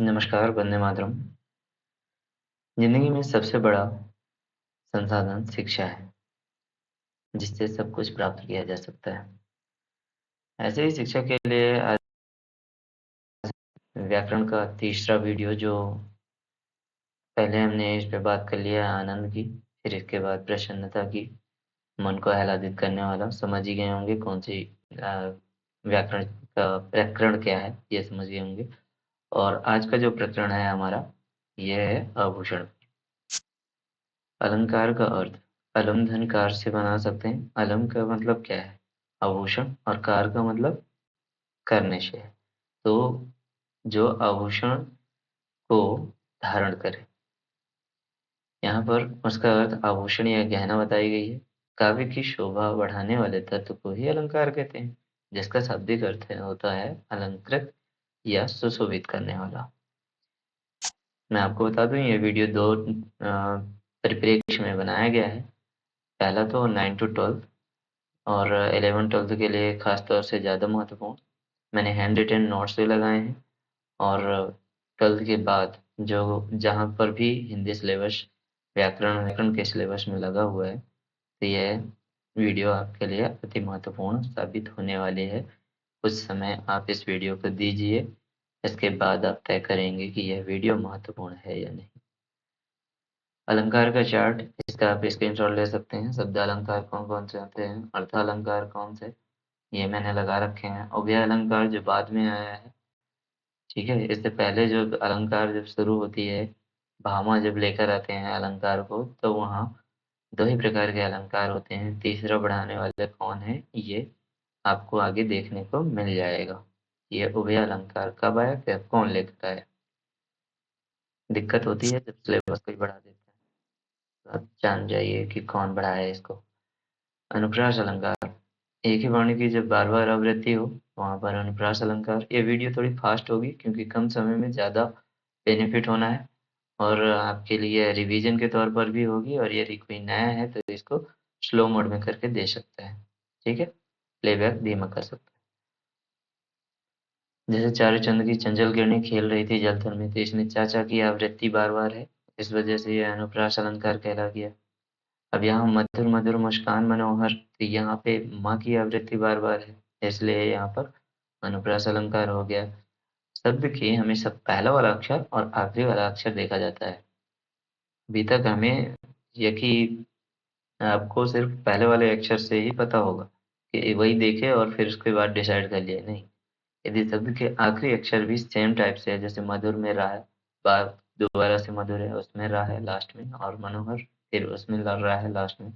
नमस्कार, वंदे मातरम। ज़िंदगी में सबसे बड़ा संसाधन शिक्षा है, जिससे सब कुछ प्राप्त किया जा सकता है। ऐसे ही शिक्षा के लिए आज व्याकरण का तीसरा वीडियो जो पहले हमने इस पे बात कर लिया आनंद की, फिर इसके बाद प्रसन्नता की, मन को आह्लादित करने वाला। समझ ही गए होंगे कौन सी व्याकरण का प्रकरण क्या है, ये समझ गए होंगे। और आज का जो प्रकरण है हमारा, ये है आभूषण। अलंकार का अर्थ अलम धन कार से बना सकते हैं। अलम का मतलब क्या है? आभूषण। और कार का मतलब करने से है। तो जो आभूषण को धारण करे, यहाँ पर उसका अर्थ आभूषण या गहना बताई गई है। काव्य की शोभा बढ़ाने वाले तत्व को ही अलंकार कहते हैं, जिसका शाब्दिक अर्थ होता है अलंकृत या सुशोभित करने वाला। मैं आपको बता दूं, ये वीडियो दो परिप्रेक्ष्य में बनाया गया है। पहला तो 9 to 12 और 11-12 के लिए खास तौर से ज़्यादा महत्वपूर्ण। मैंने हैंड रिटेन नोट्स भी लगाए हैं। और 12th के बाद जो जहाँ पर भी हिंदी सिलेबस व्याकरण व्याकरण के सिलेबस में लगा हुआ है, तो यह वीडियो आपके लिए अति महत्वपूर्ण साबित होने वाली है। कुछ समय आप इस वीडियो को दीजिए, इसके बाद आप तय करेंगे कि यह वीडियो महत्वपूर्ण है या नहीं। अलंकार का चार्ट, इसका आप स्क्रीनशॉट ले सकते हैं। शब्द अलंकार कौन कौन से होते हैं, अर्थ अलंकार कौन से, ये मैंने लगा रखे हैं। अव्यय अलंकार जो बाद में आया है, ठीक है। इससे पहले जो अलंकार जब शुरू होती है, भामा जब लेकर आते हैं अलंकार को, तो वहाँ दो ही प्रकार के अलंकार होते हैं। तीसरा बढ़ाने वाले कौन है, ये आपको आगे देखने को मिल जाएगा। ये उभय अलंकार कब आया, क्या कौन लेकर आया। दिक्कत होती है जब सिलेबस कोई बढ़ा देता है, तो आप जान जाइए कि कौन बढ़ाया है इसको। अनुप्रास अलंकार, एक ही वाणी की जब बार बार आवृत्ति हो, वहाँ पर अनुप्रास अलंकार। ये वीडियो थोड़ी फास्ट होगी क्योंकि कम समय में ज़्यादा बेनिफिट होना है, और आपके लिए रिवीजन के तौर पर भी होगी। और यदि कोई नया है तो इसको स्लो मोड में करके दे सकता है, ठीक है। प्लेबैक धीमा कर सकता है। जैसे चारूचंद की चंचल किरणें खेल रही थी जलथल में, तो इसमें चाचा की आवृत्ति बार बार है, इस वजह से यह अनुप्रास अलंकार कहला गया। अब यहाँ मधुर मधुर मुस्कान मनोहर, तो यहाँ पे माँ की आवृत्ति बार बार है, इसलिए यहाँ पर अनुप्रास अलंकार हो गया। शब्द के हमेशा पहला वाला अक्षर और आखिरी वाला अक्षर देखा जाता है। अभी तक हमें यही आपको सिर्फ पहले वाले अक्षर से ही पता होगा कि वही देखे और फिर उसके बाद डिसाइड कर लिया, नहीं। यदि शब्द के आखिरी अक्षर भी सेम टाइप से है, जैसे मधुर में रा है, बार दोबारा से मधुर है, उसमें रा है लास्ट में, और मनोहर फिर उसमें रा है लास्ट में,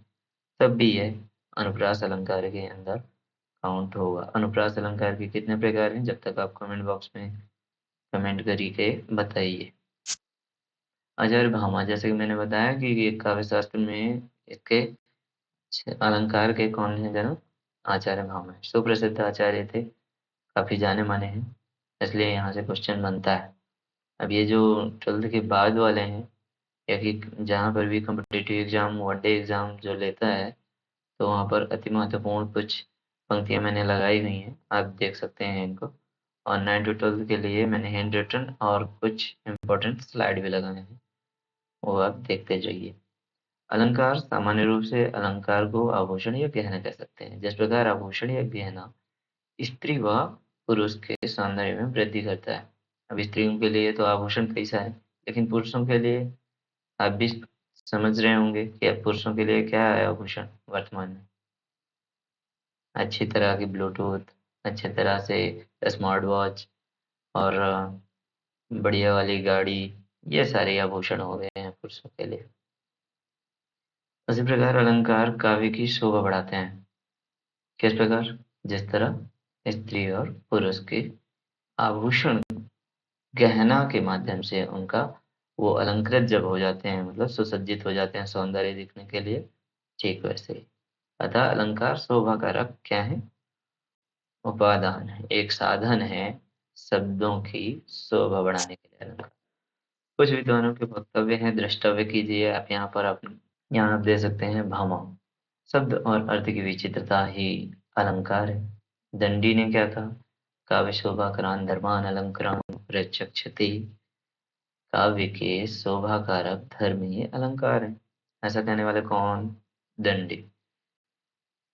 तब भी यह अनुप्रास अलंकार के अंदर काउंट होगा। अनुप्रास अलंकार के कितने प्रकार हैं, जब तक आप कमेंट बॉक्स में कमेंट करके बताइए। आचार्य भामा, जैसे कि मैंने बताया कि ये काव्य शास्त्र में इसके अलंकार के कौन है जन्म, आचार्य भामा सुप्रसिद्ध आचार्य थे, काफी जाने माने हैं, इसलिए यहाँ से क्वेश्चन बनता है। अब ये जो 12th के बाद वाले हैं, या कि जहाँ पर भी कॉम्पिटिटिव एग्जाम वनडे एग्जाम जो लेता है, तो वहाँ पर अति महत्वपूर्ण कुछ पंक्तियाँ मैंने लगाई हुई हैं, आप देख सकते हैं इनको। और 9 to 12 के लिए मैंने हैंड रिटन और कुछ इम्पोर्टेंट स्लाइड भी लगाए हैं, वो आप देखते जाइए। अलंकार, सामान्य रूप से अलंकार को आभूषण या गहना कह सकते हैं। जिस प्रकार आभूषण या गहना स्त्री व पुरुष के सौंदर्य में वृद्धि करता है। अब स्त्रियों के लिए तो आभूषण कैसा है, लेकिन पुरुषों के लिए आप भी समझ रहे होंगे कि अब पुरुषों के लिए क्या है आभूषण वर्तमान में। अच्छी तरह की ब्लूटूथ, अच्छी तरह से स्मार्ट वॉच, और बढ़िया वाली गाड़ी, ये सारे आभूषण हो गए हैं पुरुषों के लिए। उसी प्रकार अलंकार काव्य की शोभा बढ़ाते हैं। किस प्रकार? जिस तरह स्त्री और पुरुष के आभूषण गहना के माध्यम से उनका वो अलंकृत जब हो जाते हैं, मतलब सुसज्जित हो जाते हैं सौंदर्य दिखने के लिए, ठीक वैसे ही। अतः अलंकार शोभा कारक क्या है? उपादान है, एक साधन है शब्दों की शोभा बढ़ाने के लिए अलंकार। कुछ विद्वानों के वक्तव्य हैं, द्रष्टव्य कीजिए आप। यहाँ आप दे सकते हैं भामा, शब्द और अर्थ की विचित्रता ही अलंकार है। दंडी ने क्या कहा? काव्य शोभा करान धर्मान अलंकरण प्रचक्षति। काव्य के शोभाकारक धर्म ही अलंकार है। ऐसा कहने वाले कौन? दंडी।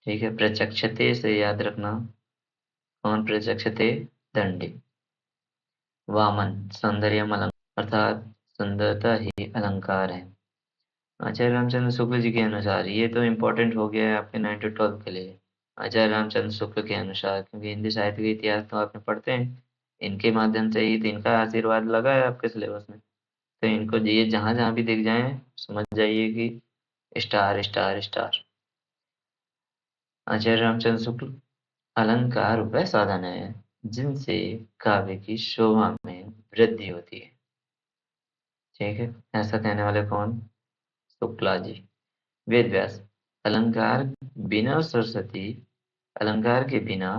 ठीक है, प्रचक्षते से याद रखना। कौन प्रचक्षते? दंडी। वामन, सौंदर्यम अलंकार अर्थात सुंदरता ही अलंकार है। आचार्य रामचंद्र शुक्ल जी के अनुसार, ये तो इम्पोर्टेंट हो गया है आपके 9 to 12 के लिए। आचार्य रामचंद्र शुक्ल के अनुसार, क्योंकि हिंदी साहित्य का इतिहास तो आपने पढ़ते हैं, इनके माध्यम से ही तो इनका आशीर्वाद लगा है आपके सिलेबस में। तो इनको ये जहां जहां भी दिख जाए समझ जाइए कि स्टार स्टार स्टार। आचार्य रामचंद्र शुक्ल, अलंकार वह साधन है जिनसे काव्य की शोभा में वृद्धि होती है। ठीक है, ऐसा कहने वाले कौन? शुक्ला जी। वेद व्यास, अलंकार बिना सरस्वती, अलंकार के बिना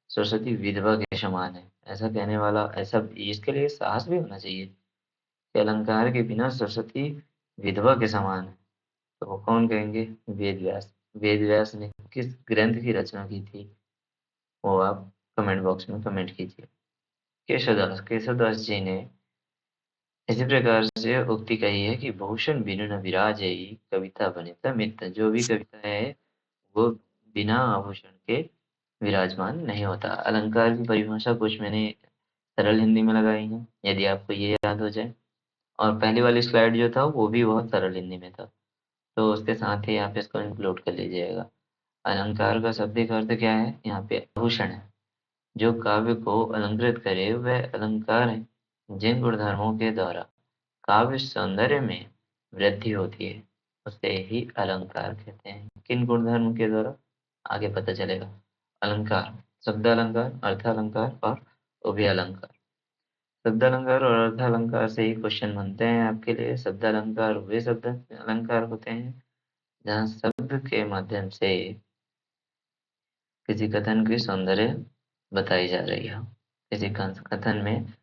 सरस्वती विधवा के समान है। ऐसा कहने वाला, ऐसा इसके लिए साहस भी होना चाहिए कि अलंकार के बिना सरस्वती विधवा के समान है। तो वो कौन कहेंगे? वेद व्यास। वेद व्यास ने किस ग्रंथ की रचना की थी वो आप कमेंट बॉक्स में कमेंट कीजिए। केशवदास, केशवदास जी ने इसी प्रकार से उक्ति कही है कि भूषण बिनु न विराजई कविता बनित मित। जो भी कविता है वो बिना आभूषण के विराजमान नहीं होता। अलंकार की परिभाषा कुछ मैंने सरल हिंदी में लगाई है, यदि आपको ये याद हो जाए। और पहली वाली स्लाइड जो था वो भी बहुत सरल हिंदी में था, तो उसके साथ ही आप इसको इंक्लूड कर लीजिएगा। अलंकार का शाब्दिक अर्थ क्या है? यहाँ पे आभूषण है। जो काव्य को अलंकृत करे वह अलंकार है। जिन गुणधर्मों के द्वारा काव्य सौंदर्य में वृद्धि होती है उसे ही अलंकार कहते हैं। किन गुणधर्म के द्वारा? आगे पता चलेगा। अलंकार, शब्द अलंकार, अर्थ अलंकार और उभय अलंकार। शब्द अलंकार और अर्थ अलंकार से ही क्वेश्चन बनते हैं आपके लिए। शब्द अलंकार वे शब्द अलंकार होते हैं जहाँ शब्द के माध्यम से किसी कथन की सौंदर्य बताई जा रही हो। किसी कथन में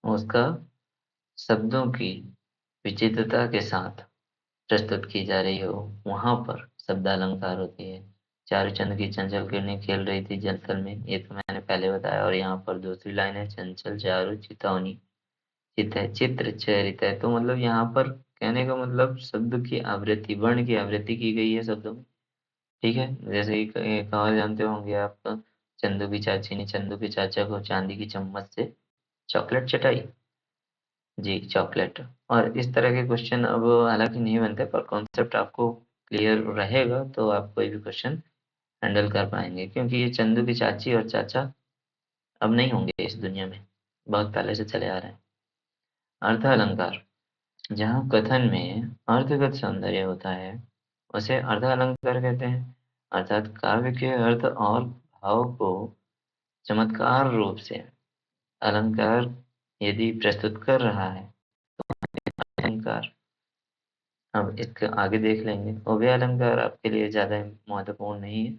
उसका शब्दों की विचित्रता के साथ प्रस्तुत की जा रही हो, वहां पर शब्द अलंकार होती है। चारुचंद की चंचल किरणें खेल रही थी जल थल में, ये तो मैंने पहले बताया। और यहाँ पर दूसरी लाइन है, चंचल चारु चितौनी चित है चित्र चरित है। तो मतलब यहाँ पर कहने का मतलब शब्द की आवृत्ति, वर्ण की आवृत्ति की गई है शब्दों में। ठीक है, जैसे कि कहावत जानते होंगे आप, चंदू की चाची ने चंदू के चाचा को चांदी की चम्मच से चॉकलेट चटाई। जी, चॉकलेट। और इस तरह के क्वेश्चन अब हालांकि नहीं बनते, पर कॉन्सेप्ट आपको क्लियर रहेगा तो आप कोई भी क्वेश्चन हैंडल कर पाएंगे, क्योंकि ये चंदू की चाची और चाचा अब नहीं होंगे इस दुनिया में, बहुत पहले से चले आ रहे हैं। अर्थ अलंकार, जहाँ कथन में अर्थगत सौंदर्य होता है उसे अर्थ अलंकार कहते हैं। अर्थात काव्य के अर्थ और भाव को चमत्कार रूप से अलंकार यदि प्रस्तुत कर रहा है, अलंकार। अब इसके आगे देख लेंगे। उभय अलंकार आपके लिए ज्यादा महत्वपूर्ण नहीं है,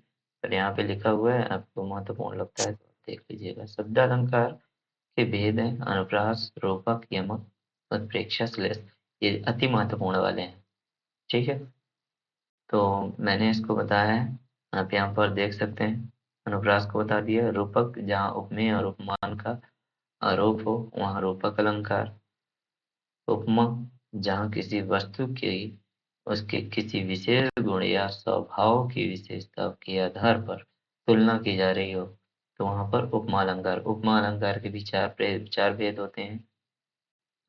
पर यहाँ पे लिखा हुआ है, आपको महत्वपूर्ण लगता है तो देख लीजिएगा। शब्द अलंकार के भेद है अनुप्रास, रूपक, यमक, उत्प्रेक्षा, श्लेष। ये अति महत्वपूर्ण वाले हैं। ठीक है, तो मैंने इसको बताया है, आप यहाँ पर देख सकते हैं। अनुप्रास को बता दिया। रूपक, जहाँ उपमेय और उपमान का आरोप हो वहाँ रूपक अलंकार। उपमा, जहाँ किसी वस्तु की उसके किसी विशेष गुण या स्वभाव की विशेषता के आधार पर तुलना की जा रही हो तो वहां पर उपमा अलंकार। उपमा अलंकार के भी चार भेद होते हैं: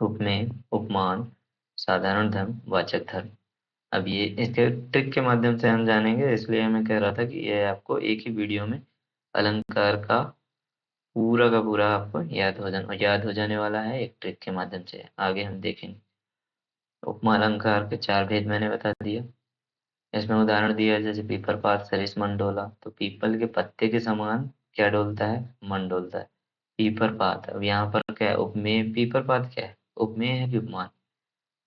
उपमेय, उपमान, साधारण धर्म, वाचक धर्म। अब ये इसके ट्रिक के माध्यम से हम जानेंगे, इसलिए मैं कह रहा था कि ये आपको एक ही वीडियो में अलंकार का पूरा आपको याद हो जाने वाला है एक ट्रिक के माध्यम से। आगे हम देखेंगे। उपमा अलंकार के चार भेद मैंने बता दिया। इसमें उदाहरण दिया है, जैसे पीपर पात सरिस मन डोला। तो पीपल के पत्ते के समान क्या डोलता है? मन डोलता है। पीपर पात, अब यहाँ पर क्या है? उपमेय। पीपर पात क्या है? उपमेय है कि उपमान?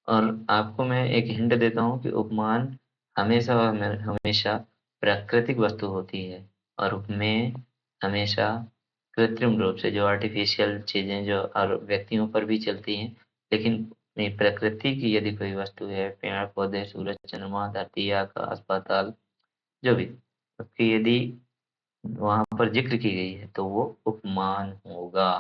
और आपको मैं एक हिंट देता हूँ कि उपमान हमेशा और हमेशा प्राकृतिक वस्तु होती है, और उपमेय हमेशा कृत्रिम रूप से, जो आर्टिफिशियल चीजें जो और व्यक्तियों पर भी चलती हैं। लेकिन ये प्रकृति की यदि कोई वस्तु है, पेड़ पौधे, सूरज, चंद्रमा, धरती, आकाश, पाताल, जो भी, उसकी यदि वहां पर जिक्र की गई है तो वो उपमान होगा।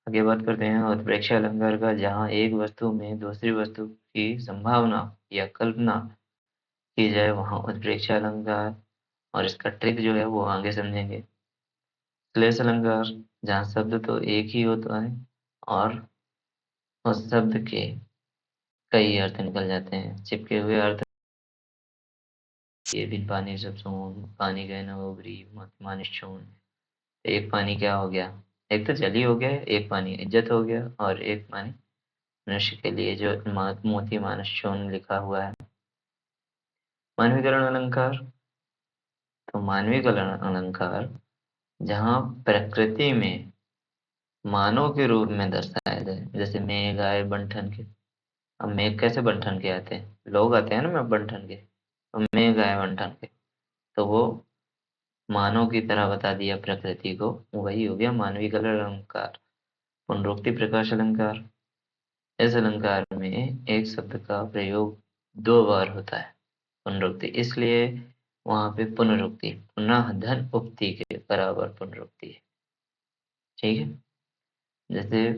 आगे बात करते हैं उत्प्रेक्ष अलंकार का, जहाँ एक वस्तु में दूसरी वस्तु की संभावना या कल्पना की जाए, वहाँ उत्प्रेक्ष अलंकार। और इसका ट्रिक जो है वो आगे समझेंगे। श्लेष अलंकार, जहाँ शब्द तो एक ही होता है और उस शब्द के कई अर्थ निकल जाते हैं। चिपके हुए अर्थ, ये भी पानी सब सोन, पानी गए न उबरी मानिश छोन। एक पानी क्या हो गया? एक तो जली हो गया, एक पानी इज्जत हो गया, और एक पानी मनुष्य के लिए जो मोती मानस चूर्ण लिखा हुआ है। मानवीकरण अलंकार, तो मानवीकरण अलंकार जहाँ प्रकृति में मानव के रूप में दर्शाया जाए, जैसे मेघ आए बंठन के। अब मेघ कैसे बंठन के आते हैं? लोग आते हैं ना मैं बंठन के, तो मेघ आए बंठन के, तो वो मानव की तरह बता दिया प्रकृति को, वही हो गया मानवीकरण अलंकार। पुनरुक्ति प्रकाश अलंकार, इस अलंकार में एक शब्द का प्रयोग दो बार होता है, पुनरुक्ति, इसलिए वहां पे पुनरुक्ति पुनः धन उक्ति के बराबर पुनरुक्ति है। ठीक है, जैसे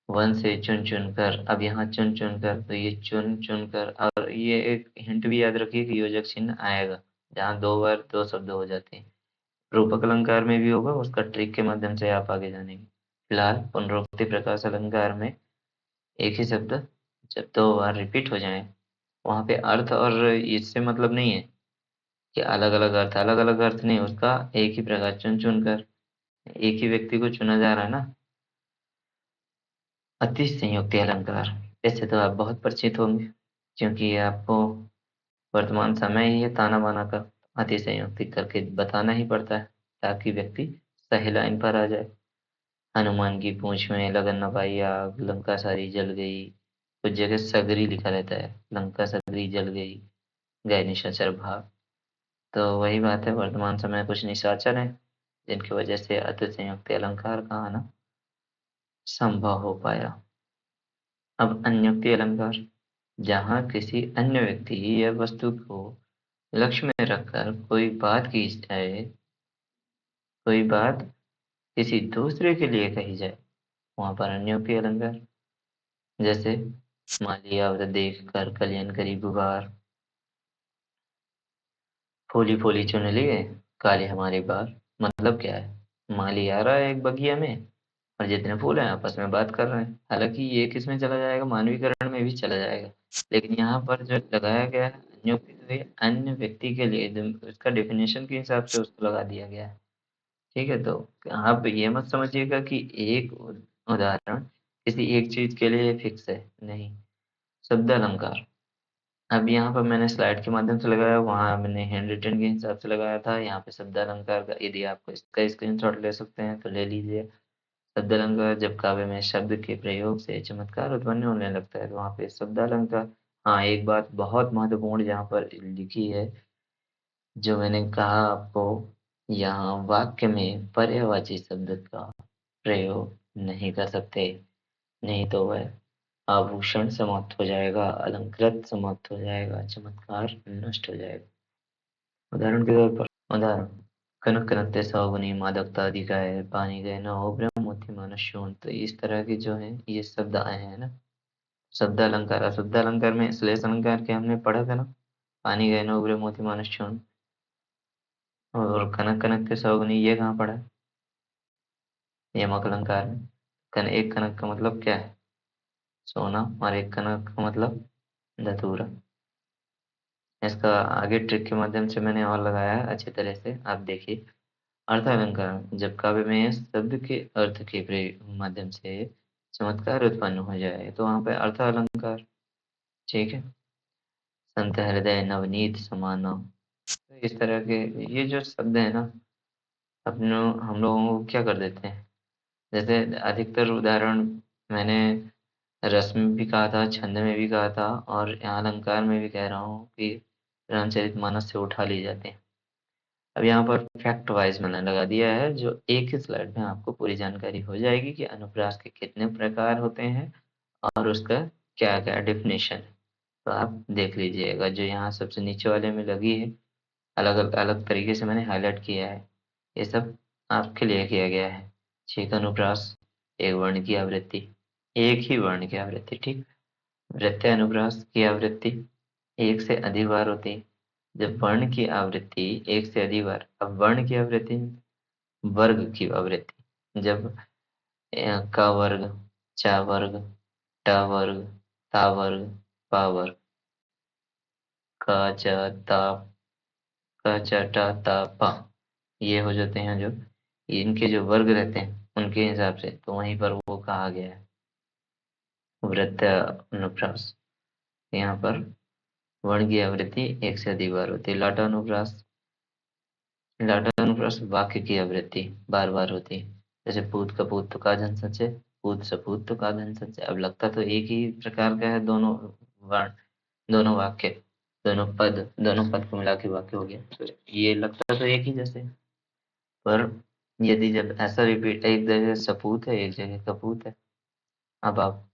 वन से चुन चुन कर, अब यहाँ चुन चुन कर, तो ये चुन चुन कर, और ये एक हिंट भी याद रखिए कि योजक चिन्ह आएगा जहाँ दो बार दो शब्द हो जाते हैं। रूपक अलंकार में भी होगा, उसका ट्रिक के माध्यम से आप आगे जानेंगे। फिलहाल पुनरुक्ति प्रकाश अलंकार में एक ही शब्द जब दो बार रिपीट हो जाए, वहां पे अर्थ और इससे मतलब नहीं है कि अलग अलग अर्थ नहीं, उसका एक ही प्रकार चुन चुन कर एक ही व्यक्ति को चुना जा रहा है ना। अति संयुक्ति अलंकार, इससे तो आप बहुत परिचित होंगे, क्योंकि आपको वर्तमान समय ही है ताना बाना का। अति संयुक्ति करके बताना ही पड़ता है ताकि व्यक्ति सही लाइन पर आ जाए। हनुमान की पूंछ में लगन न पाई आग, लंका सारी जल गई। कुछ जगह सगरी लिखा रहता है, लंका सगरी जल गई, गए निशाचर भाग। तो वही बात है, वर्तमान समय कुछ निशाचर हैं जिनकी वजह से अति संयुक्त अलंकार का आना संभव हो पाया। अब अन्योक्ति अलंकार, जहाँ किसी अन्य व्यक्ति या वस्तु को लक्ष्य में रखकर कोई बात की जाए, कोई बात किसी दूसरे के लिए कही जाए, वहां पर अन्योक्ति अलंकार। जैसे माली आवत देख कर कलियन करी गुहार, फूली फूली चुन लिए काले हमारे बार। मतलब क्या है? माली आ रहा है एक बगिया में और जितने फूल हैं आपस में बात कर रहे हैं। हालांकि ये किस में चला जाएगा? मानवीकरण में भी चला जाएगा, लेकिन यहाँ पर जो लगाया गया है अन्योक्ति, तो ये अन्य व्यक्ति के लिए उसका डेफिनेशन के हिसाब से उसको लगा दिया गया है। ठीक है, तो आप ये मत समझिएगा कि एक उदाहरण किसी एक चीज के लिए फिक्स है, नहीं। शब्द अलंकार, अब यहाँ पर मैंने स्लाइड के माध्यम से लगाया, वहाँ मैंने हैंड रिटन के हिसाब से लगाया था। यहाँ पे शब्द अलंकार का यदि आपको इसका स्क्रीनशॉट ले सकते हैं तो ले लीजिए। शब्द अलंकार, जब काव्य में शब्द के प्रयोग से चमत्कार उत्पन्न होने लगता है तो वहाँ पे शब्द अलंकार। हाँ, एक बात बहुत महत्वपूर्ण यहाँ पर लिखी है, जो मैंने कहा आपको, यहाँ वाक्य में पर्यायवाची शब्द का प्रयोग नहीं कर सकते, नहीं तो वह आभूषण समाप्त हो जाएगा, अलंकृत समाप्त हो जाएगा, चमत्कार नष्ट हो जाएगा। उदाहरण के तौर पर, उदाहरण, कनक कनकते सौगुनी मादकता अधिकाय, पानी गए न हो ब्रह्म मोती मानस्योन। तो इस तरह के जो है ये शब्द आए हैं ना, शब्द अलंकार। शब्द अलंकार में श्लेष अलंकार के हमने पढ़ा था ना, पानी गए न उबरे मोती मानस्योन। और कनक कनक के सौगुनी ये कहाँ पढ़ा है? यमक अलंकार में। एक कनक का मतलब क्या है? सोना, और एक कनक का मतलब धतूरा। इसका आगे ट्रिक के माध्यम से मैंने और लगाया है अच्छी तरह से, आप देखिए। अर्थ अलंकार, जब काव्य में शब्द के अर्थ के माध्यम से चमत्कार उत्पन्न हो जाए तो वहां पे अर्थ अलंकार। ठीक है, संत हृदय नवनीत समाना। तो इस तरह के ये जो शब्द है ना, अपने हम लोगों को क्या कर देते हैं, जैसे अधिकतर उदाहरण मैंने रस में भी कहा था, छंद में भी कहा था, और यहाँ अलंकार में भी कह रहा हूँ कि रामचरितमानस से उठा लिए जाते हैं। अब यहाँ पर फैक्ट वाइज मैंने लगा दिया है, जो एक ही स्लाइड में आपको पूरी जानकारी हो जाएगी कि अनुप्रास के कितने प्रकार होते हैं और उसका क्या क्या डेफिनेशन है। तो आप देख लीजिएगा, जो यहाँ सबसे नीचे वाले में लगी है, अलग अलग अलग तरीके से मैंने हाईलाइट किया है, ये सब आपके लिए किया गया है। छेक अनुप्रास, एक वर्ण की आवृत्ति, एक ही वर्ण की आवृत्ति, ठीक। प्रत्ययानुप्रास की आवृत्ति एक से अधिक बार होती है। जब वर्ण की आवृत्ति एक से अधिक बार, अब वर्ण की आवृत्ति वर्ग की आवृत्ति, जब का वर्ग, चा वर्ग, टा वर्ग, ता वर्ग, पा वर्ग, का च ता, का च टा ता पा, ये हो जाते हैं जो इनके जो वर्ग रहते हैं उनके हिसाब से, तो वहीं पर वो कहा गया है वृत्त अनुप्रास। यहाँ पर वर्ण की आवृत्ति एक से अधिक बार होती है। लाटानुप्रास, लाटानुप्रास वाक्य की आवृत्ति बार बार होती है। जैसे पूत कपूत तो का धन सच है, पूत सपूत तो का धन सच है। अब लगता तो एक ही प्रकार का है दोनों वर्ण, दोनों वाक्य, दोनों पद को मिला के वाक्य हो गया, तो ये लगता तो एक ही जैसे। पर यदि जब ऐसा रिपीट, एक जगह सपूत है एक जगह कपूत है, अब आप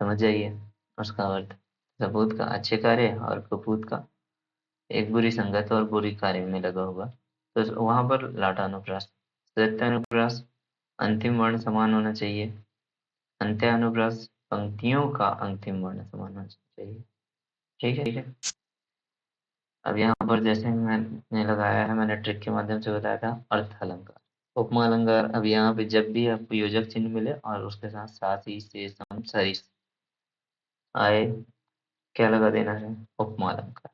समझ जाइए उसका अर्थ। सपूत का अच्छे कार्य और कपूत का एक बुरी संगत और बुरी कार्य में लगा होगा, तो वहां पर लाटानुप्रास। सत्यानुप्रास अंतिम वर्ण समान होना चाहिए। अंत्यानुप्रास पंक्तियों का अंतिम वर्ण समान होना चाहिए। ठीक है, ठीक है। अब यहाँ पर जैसे मैंने लगाया है, मैंने ट्रिक के माध्यम से बताया था अर्थ अलंकार, उपमा अलंकार। अब यहाँ पे जब भी आपको योजक चिन्ह मिले और उसके साथ साथी से सम सरिस आए, क्या लगा देना है? उपमा अलंकार।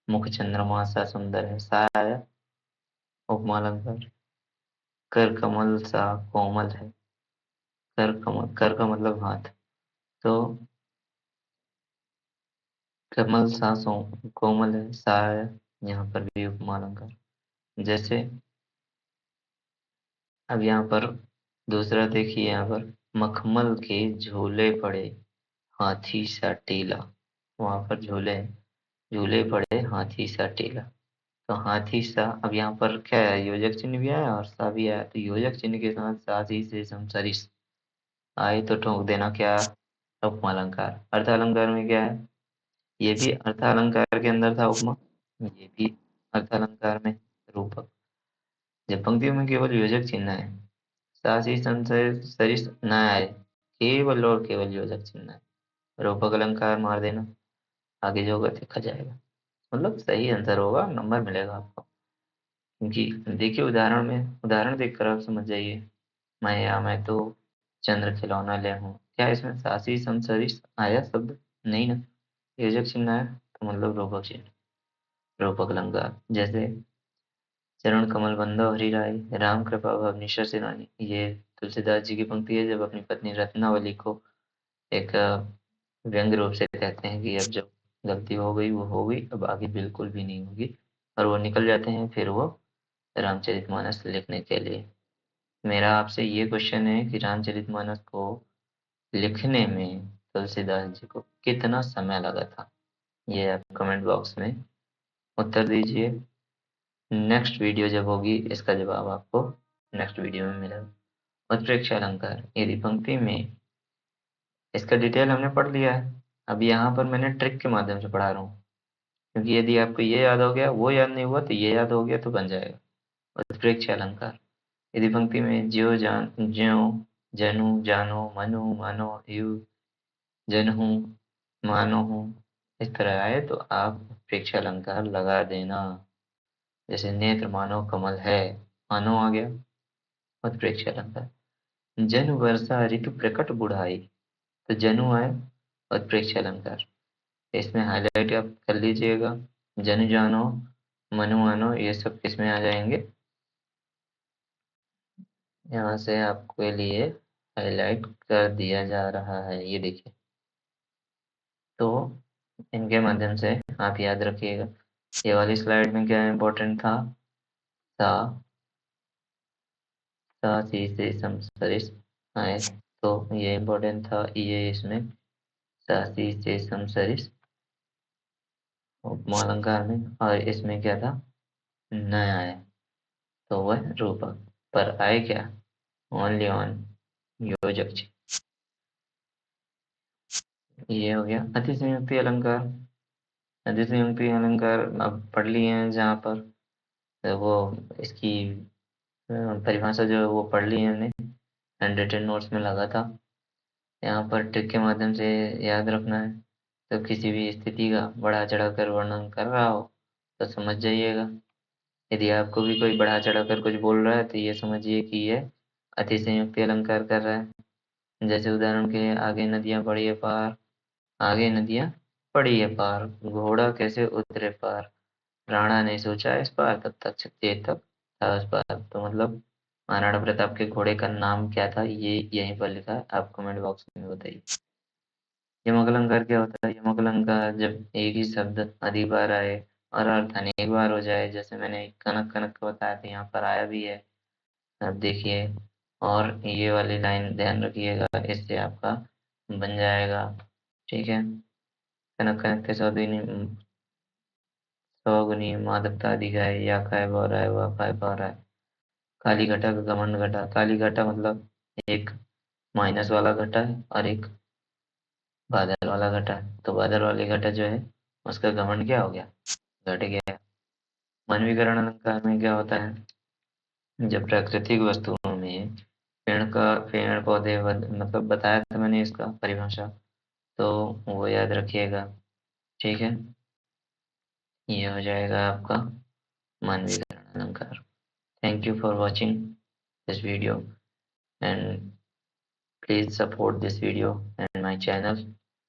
मुख चंद्रमा सा सुंदर है, सा आया, उपमा अलंकार। कर कमल सा कोमल है, कर कमल, कर का मतलब हाथ, तो कमल सा कोमल है, सा आया, यहाँ पर भी उपमा अलंकार। जैसे अब यहाँ पर दूसरा देखिए, यहाँ पर मखमल के झूले पड़े हाथी सा टीला, वहां पर झूले हैं, झूले पड़े हाथी सा टीला, तो हाथी सा, अब यहाँ पर क्या है, योजक चिन्ह भी आया और सा भी आया, तो योजक चिन्ह के साथ साथी से समसरिस आए तो ठोक देना क्या? उपमा अलंकार। अर्थ अलंकार में क्या है? ये भी अर्थ अलंकार के अंदर था उपमा, ये भी अर्थ अलंकार में रूपक। जब पंक्तियों में केवल योजक चिन्ह है, साथ ही सरिस न आए, केवल और केवल योजक चिन्ह है, रूपक अलंकार मार देना, आगे जो होगा देखा जाएगा। मतलब सही आंसर होगा, नंबर मिलेगा आपको। क्योंकि देखिए उदाहरण में, उदाहरण देखकर आप समझ जाइए। मैं तो चंद्र खिलौना ले हूँ, क्या इसमें सासी समसरिस आया शब्द? नहीं ना, योजक चिन्ह आया, तो मतलब रूपक चिन्ह, रूपक अलंकार। जैसे चरण कमल बंदो हरि राय, राम कृपा भव निशर सिरानी, ये तुलसीदास जी की पंक्ति है, जब अपनी पत्नी रत्नावली को एक व्यंग रूप से कहते हैं कि अब जो गलती हो गई वो हो गई, अब आगे बिल्कुल भी नहीं होगी, और वो निकल जाते हैं फिर वो रामचरितमानस लिखने के लिए। मेरा आपसे ये क्वेश्चन है कि रामचरितमानस को लिखने में तुलसीदास जी को कितना समय लगा था? ये आप कमेंट बॉक्स में उत्तर दीजिए। नेक्स्ट वीडियो जब होगी इसका जवाब आपको नेक्स्ट वीडियो में मिलेगा। उत्प्रेक्षा अलंकार, यदि पंक्ति में, इसका डिटेल हमने पढ़ लिया है, अब यहाँ पर मैंने ट्रिक के माध्यम से पढ़ा रहा हूँ, क्योंकि यदि आपको ये याद हो गया, वो याद नहीं हुआ, तो ये याद हो गया तो बन जाएगा। उत्प्रेक्षा अलंकार, यदि पंक्ति में ज्यो जान, ज्यो जनु जानो मनु मानो यु, जनहू मानो हूँ, इस तरह आए तो आप उत्प्रेक्षा अलंकार लगा देना। जैसे नेत्र मानो कमल है, मानो आ गया, उत्प्रेक्षा अलंकार। जन वर्षा ऋतु प्रकट बुढ़ाई, तो जनु आए, उत्प्रेक्षा अलंकार। इसमें हाईलाइट आप कर लीजिएगा, जन जानो मनु मानो, ये सब किसमें आ जाएंगे? यहाँ से आपके लिए हाईलाइट कर दिया जा रहा है, ये देखिए। तो इनके माध्यम से आप याद रखिएगा। ये वाली स्लाइड में क्या इम्पोर्टेंट था? सा, सा सी से समसरिस आए, तो ये इम्पोर्टेंट था, ये इसमें सा सी से समसरिस उपमा अलंकार में, और इसमें क्या था? न आए, तो वह रूपक, पर आए क्या? ओनली ऑन योजक चिन्ह। ये हो गया अतिसंयुक्ति अलंकार। अतिसंयुक्ति अलंकार अब पढ़ लिए हैं, जहाँ पर वो इसकी परिभाषा जो है वो पढ़ ली है हमने। हैंड रिटन नोट्स में लगा था। यहाँ पर ट्रिक के माध्यम से याद रखना है। तो किसी भी स्थिति का बढ़ा चढ़ाकर वर्णन कर रहा हो तो समझ जाइएगा। यदि आपको भी कोई बढ़ा चढ़ाकर कुछ बोल रहा है तो ये समझिए कि ये अतिशयोक्ति अलंकार कर रहा है। जैसे उदाहरण के लिए, आगे नदियां पड़ी है पार, आगे नदियां पड़ी है पार, घोड़ा कैसे उतरे पार, राणा ने सोचा इस पार, तब तक चेत तक था उस पार। तो मतलब महाराणा प्रताप के घोड़े का नाम क्या था, ये यहीं पर लिखा है, आप कमेंट बॉक्स में बताइए। यमक अलंकार क्या होता है? यमक अलंकार जब एक ही शब्द अधिक बार आए और अर्थ अनेक बार हो जाए, जैसे मैंने कनक कनक को बताया था, यहाँ पर आया भी है, अब देखिए। और ये वाली लाइन ध्यान रखिएगा, इससे आपका बन जाएगा। ठीक है। कनक कनक के सौगुनी माधवता दिखाए, या खाए बह रहा है, वह खाए बह रहा है। काली घटा का घमंड घटा, काली घटा मतलब एक माइनस वाला घटा है और एक बादल वाला घटा है। तो बादल वाली घटा जो है उसका घमंड क्या हो गया, घट गया। मानवीकरण अलंकार में क्या होता है? जब प्राकृतिक वस्तुओं में पेड़ पौधे मतलब बताया था मैंने इसका परिभाषा, तो वो याद रखिएगा। ठीक है, ये हो जाएगा आपका मानवीकरण अलंकार। Thank you for watching this video, and please support this video and my channel.